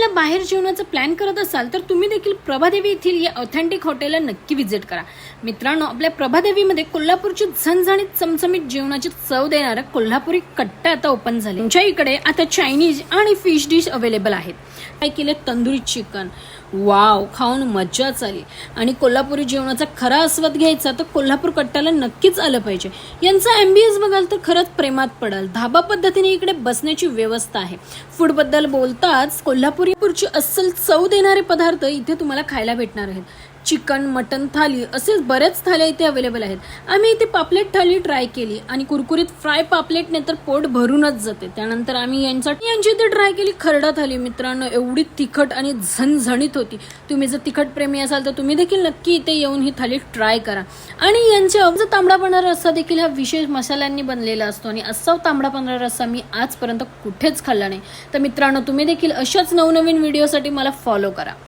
टाइमला बाहेर जेवणाचा प्लॅन करत असाल तर तुम्ही देखील प्रभादेवी येथील या ऑथेंटिक हॉटेलला नक्की व्हिजिट करा। मित्रांनो, आपल्या प्रभादेवीमध्ये कोल्हापूरची झणझणीत चमचमीत जेवणाची चव देणारा कोल्हापुरी कट्टा आता ओपन झाले। तुमच्या इकडे आता चायनीज आणि फिश डिश अवेलेबल आहेत। काय केले, तंदुरी चिकन, वाव, खाऊन मज्जाच आली। आणि कोल्हापुरी जेवणाचा खरा आस्वाद घ्यायचा तर कोल्हापूर कट्ट्याला नक्कीच आलं पाहिजे। यांचा एम्बियन्स बघाल तर खरंच प्रेमात पडाल। धाबा पद्धतीने इकडे बसण्याची व्यवस्था आहे। फूड बद्दल बोलताच कोल्हापुरीची अस्सल चव देणारे पदार्थ इथे तुम्हाला खायला भेटणार आहेत। चिकन, मटन थाली असेच बरेच थाल्या इथे अवेलेबल आहेत। आम्ही इथे पापलेट थाली ट्राय केली आणि कुरकुरीत फ्राय पापलेटने तर पोट भरूनच जाते। त्यानंतर आम्ही यांची इथे ट्राय केली खरडा थाली। मित्रांनो, एवढी तिखट आणि झणझणीत होती। तुम्ही जर तिखट प्रेमी असाल तर तुम्ही देखील नक्की इथे येऊन ही थाली ट्राय करा। आणि यांचा तांबडा पांढरा रस्सा देखील हा विशेष मसाल्यांनी बनलेला असतो आणि असा तांबडा पांढरा रस्सा मी आजपर्यंत कुठेच खाल्ला नाही। तर मित्रांनो, तुम्ही देखील अशाच नवनवीन व्हिडिओसाठी मला फॉलो करा।